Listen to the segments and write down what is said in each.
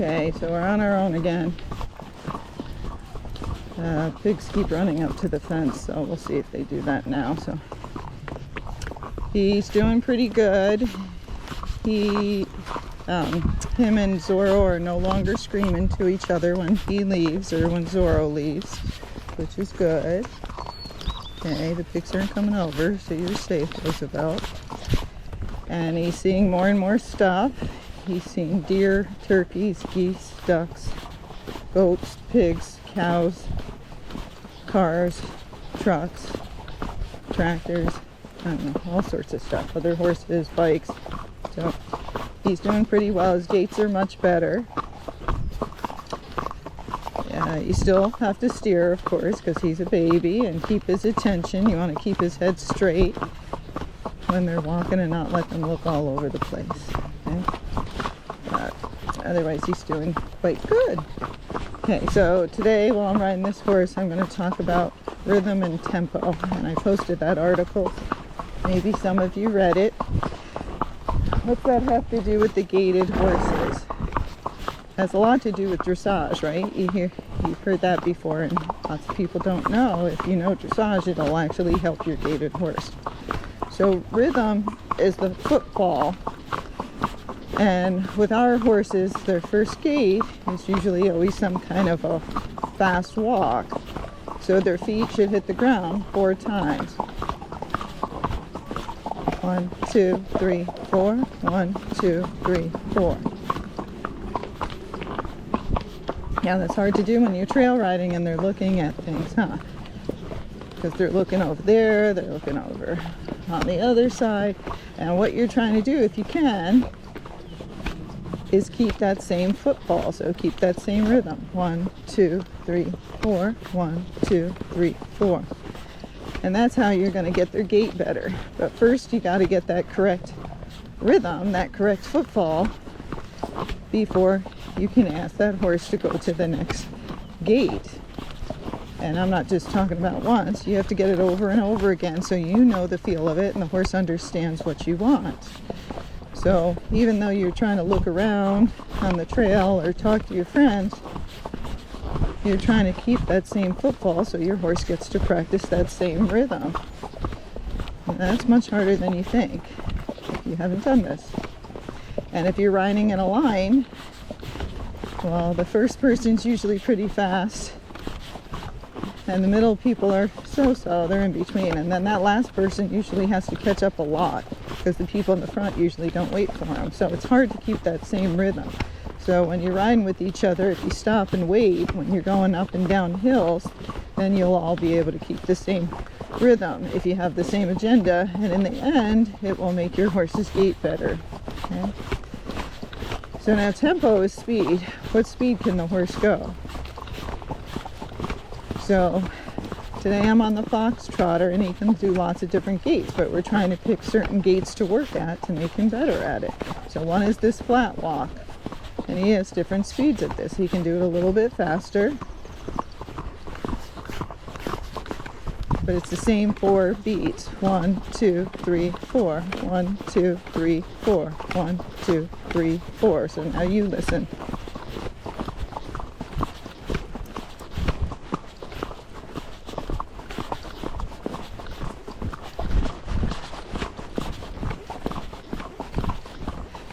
Okay, so we're on our own again. Pigs keep running up to the fence, so we'll see if they do that now. So he's doing pretty good. Him and Zorro are no longer screaming to each other when he leaves or when Zorro leaves, which is good. Okay, the pigs aren't coming over, so you're safe, Roosevelt. And he's seeing more and more stuff. He's seeing deer, turkeys, geese, ducks, goats, pigs, cows, cars, trucks, tractors, I don't know, all sorts of stuff. Other horses, bikes. So he's doing pretty well. His gaits are much better. You still have to steer, of course, because he's a baby, and keep his attention. You want to keep his head straight when they're walking and not let them look all over the place. Okay? But otherwise, he's doing quite good. Okay, so today while I'm riding this horse, I'm going to talk about rhythm and tempo, and I posted that article. Maybe some of you read it. What's that have to do with the gaited horses? It has a lot to do with dressage, right? You've heard that before, and lots of people don't know. If you know dressage, it'll actually help your gaited horse. So rhythm is the footfall, and with our horses, their first gait is usually always some kind of a fast walk. So their feet should hit the ground 4 times. 1, 2, 3, 4. 1, 2, 3, 4. Yeah, that's hard to do when you're trail riding and they're looking at things, huh? Because they're looking over there, they're looking over on the other side. And what you're trying to do, if you can, is keep that same footfall. So keep that same rhythm. 1, 2, 3, 4. 1, 2, 3, 4. And that's how you're going to get their gait better. But first you got to get that correct rhythm, that correct footfall, before you can ask that horse to go to the next gait. And I'm not just talking about once. You have to get it over and over again so you know the feel of it and the horse understands what you want. So even though you're trying to look around on the trail or talk to your friends, you're trying to keep that same footfall so your horse gets to practice that same rhythm. And that's much harder than you think if you haven't done this. And if you're riding in a line, well, the first person's usually pretty fast, and the middle people are so-so, they're in between, and then that last person usually has to catch up a lot because the people in the front usually don't wait for them. So it's hard to keep that same rhythm. So when you're riding with each other, if you stop and wait when you're going up and down hills, then you'll all be able to keep the same rhythm if you have the same agenda, and in the end it will make your horse's gait better. Okay? So now tempo is speed. What speed can the horse go? So today I'm on the foxtrotter, and he can do lots of different gaits, but we're trying to pick certain gaits to work at to make him better at it. So one is this flat walk, and he has different speeds at this. He can do it a little bit faster, but it's the same 4 beats. 1, 2, 3, 4. 1, 2, 3, 4. 1, 2, 3, 4. So now you listen.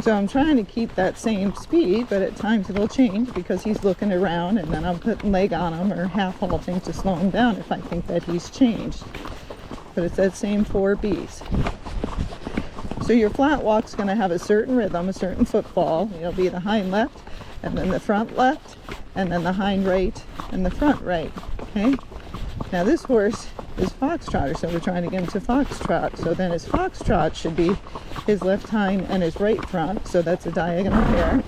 So I'm trying to keep that same speed, but at times it'll change because he's looking around, and then I'm putting leg on him or half halting to slow him down if I think that he's changed. But it's that same 4 beats. So your flat walk's going to have a certain rhythm, a certain footfall. It'll be the hind left, and then the front left, and then the hind right, and the front right. Okay? Now this horse is foxtrotter, so we're trying to get him to foxtrot. So then his foxtrot should be his left hind and his right front, so that's a diagonal pair,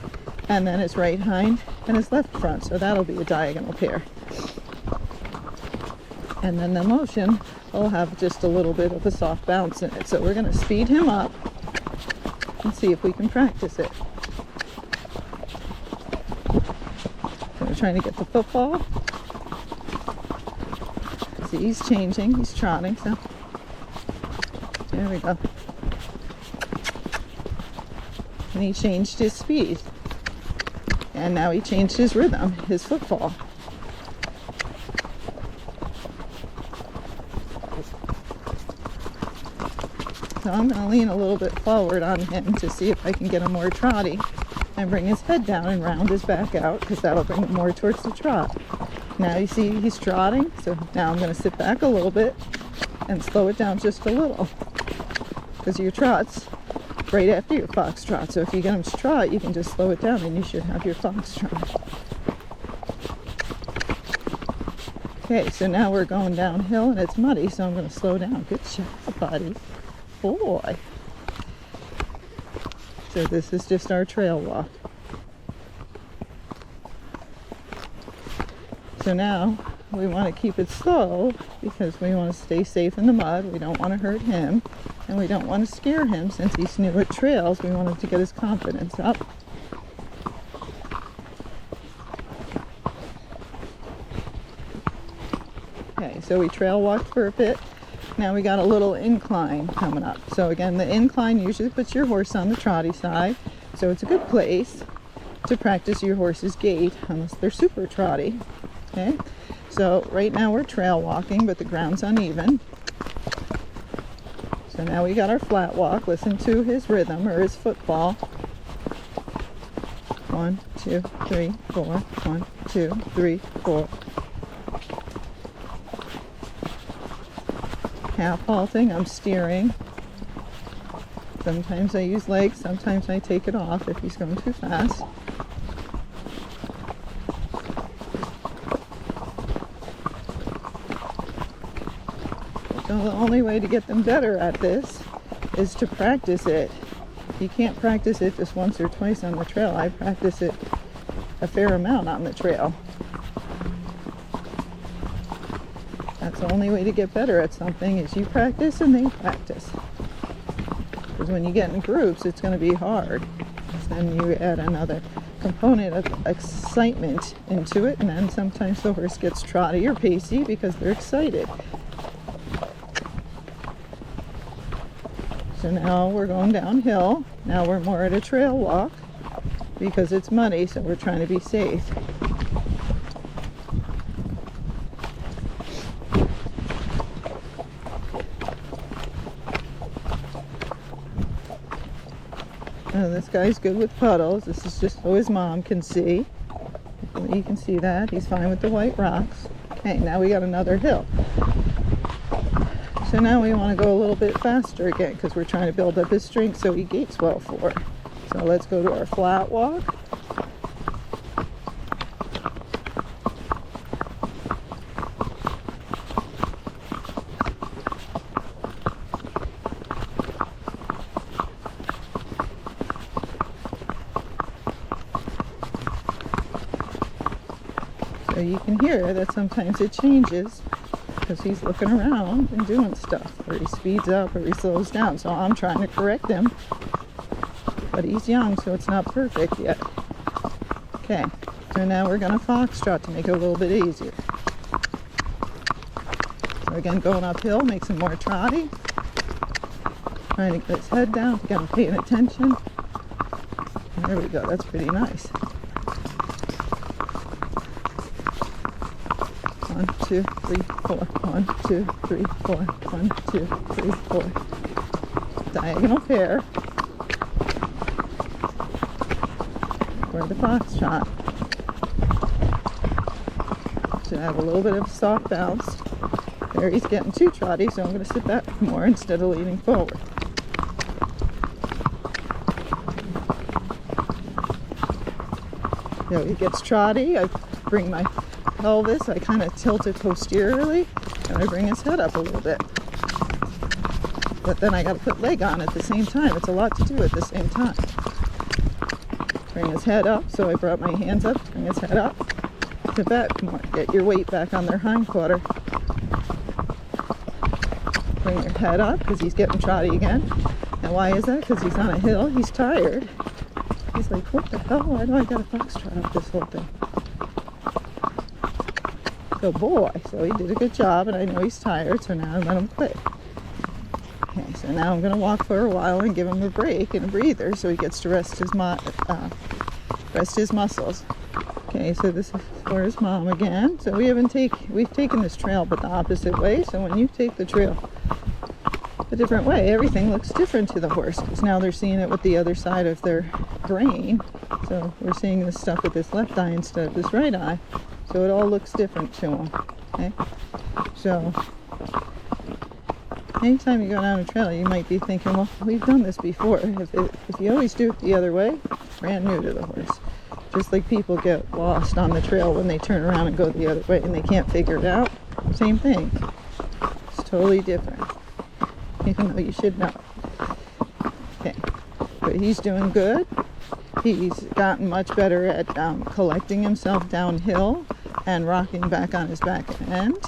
and then his right hind and his left front, so that'll be a diagonal pair. And then the motion will have just a little bit of a soft bounce in it. So we're going to speed him up and see if we can practice it. So we're trying to get the footfall. See, he's changing, he's trotting, so there we go. And he changed his speed. And now he changed his rhythm, his footfall. So I'm going to lean a little bit forward on him to see if I can get him more trotty and bring his head down and round his back out, because that'll bring him more towards the trot. Now you see he's trotting, so now I'm going to sit back a little bit and slow it down just a little, because your trot's right after your foxtrot. So if you get him to trot, you can just slow it down and you should have your foxtrot. Okay, so now we're going downhill and it's muddy, so I'm going to slow down. Good job, buddy. Boy. So this is just our trail walk. So now we want to keep it slow because we want to stay safe in the mud. We don't want to hurt him, and we don't want to scare him since he's new at trails. We want him to get his confidence up. Okay, so we trail walked for a bit. Now we got a little incline coming up. So again, the incline usually puts your horse on the trotty side, so it's a good place to practice your horse's gait unless they're super trotty. Okay, so right now we're trail walking, but the ground's uneven. So now we got our flat walk. Listen to his rhythm or his footfall. 1, 2, 3, 4. 1, 2, 3, 4. Half halting, I'm steering. Sometimes I use legs, sometimes I take it off if he's going too fast. So the only way to get them better at this is to practice it. You can't practice it just once or twice on the trail. I practice it a fair amount on the trail. That's the only way to get better at something, is you practice and they practice. Because when you get in groups, it's going to be hard. Then you add another component of excitement into it, and then sometimes the horse gets trotty or pacey because they're excited. So now we're going downhill. Now we're more at a trail walk because it's muddy, so we're trying to be safe. This guy's good with puddles. This is just so his mom can see. You can see that. He's fine with the white rocks. Okay, now we got another hill. So now we want to go a little bit faster again because we're trying to build up his strength so he gaits well for it. So let's go to our flat walk. So you can hear that sometimes it changes because he's looking around and doing stuff, or he speeds up or he slows down. So I'm trying to correct him, but he's young, so it's not perfect yet. Okay, so now we're going to foxtrot to make it a little bit easier. So again, going uphill makes him more trotty. Trying to get his head down, get him paying attention. And there we go, that's pretty nice. 1, 2, 3, 4. 1, 2, 3, 4. 1, 2, 3, 4. Diagonal pair for the foxtrot. Should have a little bit of soft bounce. There, he's getting too trotty, so I'm going to sit back more instead of leaning forward. So he gets trotty. I bring my pelvis, I kind of tilt it posteriorly, and I bring his head up a little bit. But then I got to put leg on at the same time. It's a lot to do at the same time. Bring his head up, so I brought my hands up, bring his head up, to back more. Get your weight back on their hind quarter. Bring your head up, because he's getting trotty again. And why is that? Because he's on a hill, he's tired. He's like, what the hell? Why do I got a foxtrot up this whole thing? Good boy. So he did a good job, and I know he's tired, so now I let him quit. Okay, so now I'm going to walk for a while and give him a break and a breather so he gets to rest his rest his muscles. Okay, so this is for his mom again. So we've taken this trail but the opposite way. So when you take the trail a different way, everything looks different to the horse, because now they're seeing it with the other side of their brain. So we're seeing this stuff with this left eye instead of this right eye. So it all looks different to them. Okay, so anytime you go down a trail, you might be thinking, well, we've done this before. If you always do it the other way, it's brand new to the horse. Just like people get lost on the trail when they turn around and go the other way and they can't figure it out. Same thing. It's totally different, even though you should know. Okay, but he's doing good. He's gotten much better at collecting himself downhill and rocking back on his back end.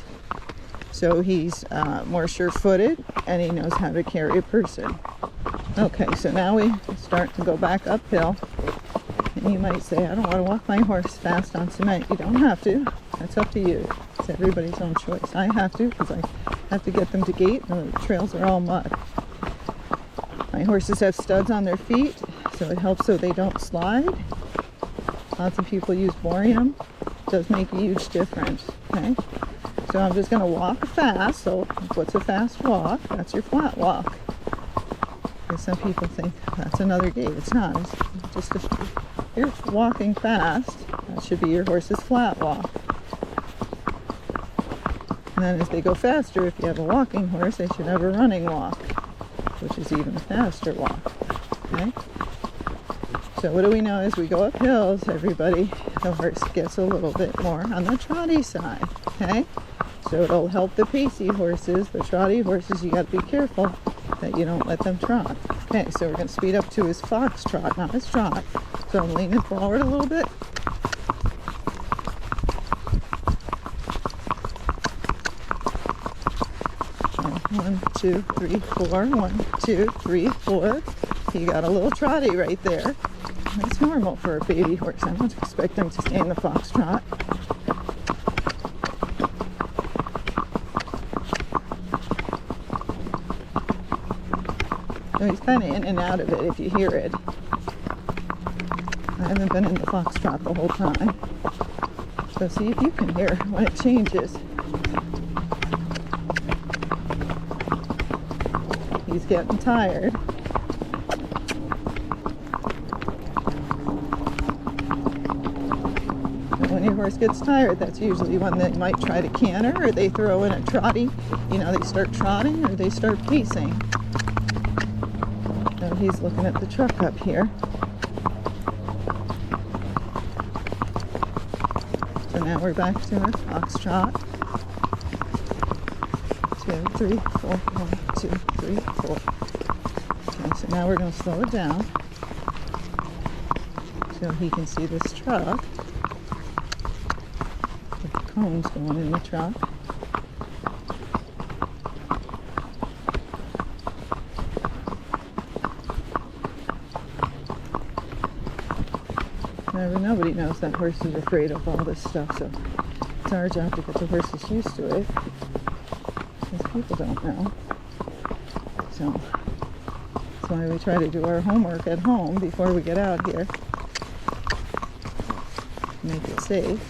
So he's more sure-footed, and he knows how to carry a person. Okay, so now we start to go back uphill. And you might say, I don't want to walk my horse fast on cement. You don't have to. That's up to you. It's everybody's own choice. I have to, because I have to get them to gait, and the trails are all mud. My horses have studs on their feet, so it helps so they don't slide. Lots of people use borium. It does make a huge difference. Okay? So I'm just going to walk fast. So what's a fast walk? That's your flat walk. Because some people think that's another gait. It's not. It's just if you're walking fast, that should be your horse's flat walk. And then as they go faster, if you have a walking horse, they should have a running walk, which is even a faster walk. Okay? So what do we know as we go up hills, everybody? The horse gets a little bit more on the trotty side. Okay? So it'll help the pacey horses. The trotty horses, you got to be careful that you don't let them trot. Okay, so we're going to speed up to his fox trot, not his trot. So I'm leaning forward a little bit. One, two, three, four. 1, 2, 3, 4. He got a little trotty right there. That's normal for a baby horse. I don't expect them to stay in the fox trot. So he's kind of in and out of it if you hear it. I haven't been in the foxtrot the whole time. So see if you can hear when it changes. He's getting tired. And when your horse gets tired, that's usually when they might try to canter, or they throw in a trotty. You know, they start trotting or they start pacing. So he's looking at the truck up here. So now we're back to our foxtrot. 2, 3, 4. 1, 2, 3, 4. Okay, so now we're going to slow it down so he can see this truck. With the cones going in the truck. Nobody knows that horse is afraid of all this stuff, so it's our job to get the horses used to it, because people don't know. So that's why we try to do our homework at home before we get out here. Make it safe.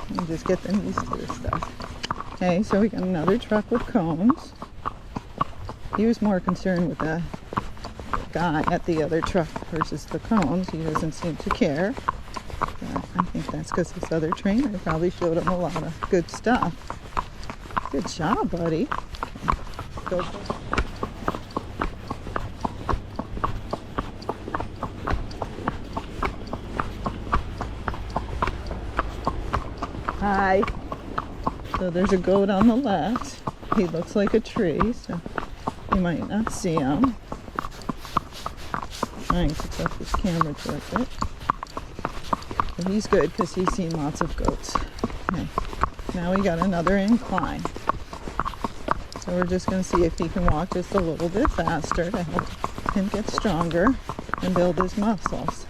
And just get them used to this stuff. Okay, so we got another truck with cones. He was more concerned with the guy at the other truck versus the cones. He doesn't seem to care. But I think that's because this other trainer probably showed him a lot of good stuff. Good job, buddy. Okay. Go for it. Hi. So there's a goat on the left. He looks like a tree, so you might not see him. Trying to tilt this camera towards it. But he's good because he's seen lots of goats. Okay. Now we got another incline. So we're just going to see if he can walk just a little bit faster to help him get stronger and build his muscles.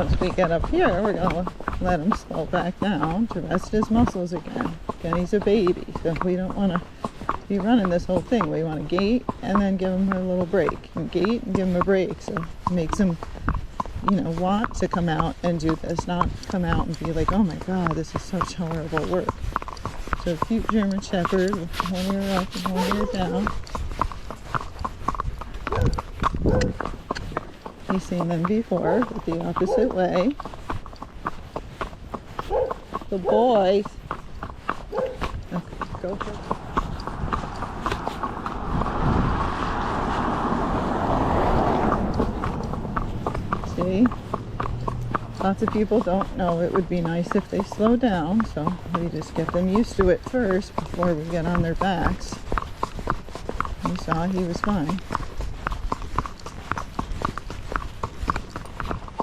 once we get up here, we're going to let him slow back down to rest his muscles again. Again, he's a baby, so we don't want to be running this whole thing. We want to gait and then give him a little break. And gait and give him a break, so it makes him, you know, want to come out and do this, not come out and be like, oh my God, this is such horrible work. So a cute German Shepherd with one ear up and one ear down. You've seen them before, but the opposite way. The boys. Okay, go for it. See? Lots of people don't know it would be nice if they slow down, so we just get them used to it first before we get on their backs. You saw he was fine.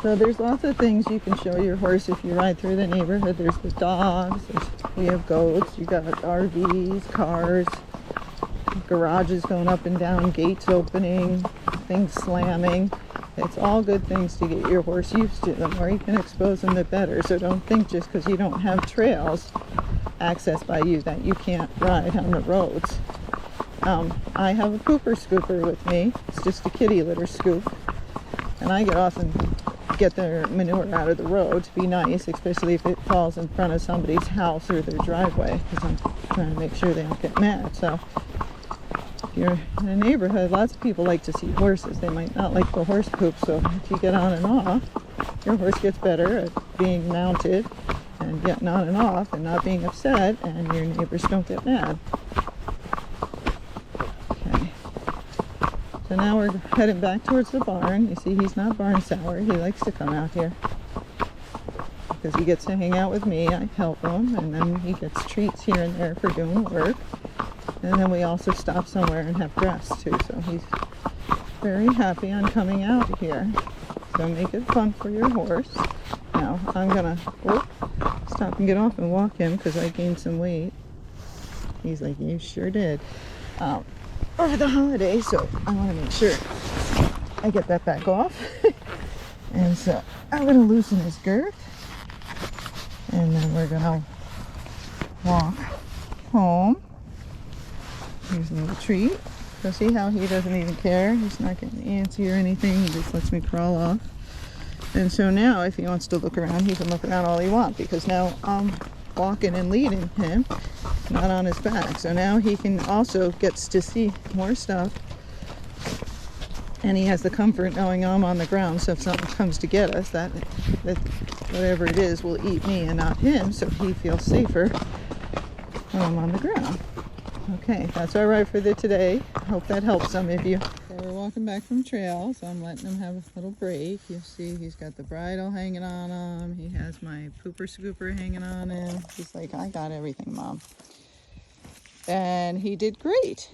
So there's lots of things you can show your horse if you ride through the neighborhood. There's the dogs, we have goats, you got RVs, cars, garages going up and down, gates opening, things slamming. It's all good things to get your horse used to. The more you can expose them, the better. So don't think just because you don't have trails accessed by you that you can't ride on the roads. I have a pooper scooper with me. It's just a kitty litter scoop. And I get off and get their manure out of the road to be nice, especially if it falls in front of somebody's house or their driveway, because I'm trying to make sure they don't get mad. So if you're in a neighborhood, lots of people like to see horses. They might not like the horse poop, so if you get on and off, your horse gets better at being mounted and getting on and off and not being upset, and your neighbors don't get mad. Okay. So now we're heading back towards the barn. You see, he's not barn sour. He likes to come out here because he gets to hang out with me. I help him, and then he gets treats here and there for doing work. And then we also stop somewhere and have grass too. So he's very happy on coming out here. So make it fun for your horse. Now I'm gonna stop and get off and walk him because I gained some weight. He's like, you sure did. Over the holidays, so I want to make sure I get that back off. And so I'm going to loosen his girth, and then we're going to walk home. Here's a little treat. So see how he doesn't even care? He's not getting antsy or anything. He just lets me crawl off. And so now if he wants to look around, he can look around all he wants, because now I'm walking and leading him, not on his back. So now he can also gets to see more stuff, and he has the comfort knowing I'm on the ground. So if something comes to get us, that whatever it is will eat me and not him. So he feels safer when I'm on the ground. Okay, that's our ride for today. Hope that helps some of you. So we're walking back from trail, so I'm letting him have a little break. You see he's got the bridle hanging on him. He has my pooper scooper hanging on him. He's like, I got everything, Mom. And he did great.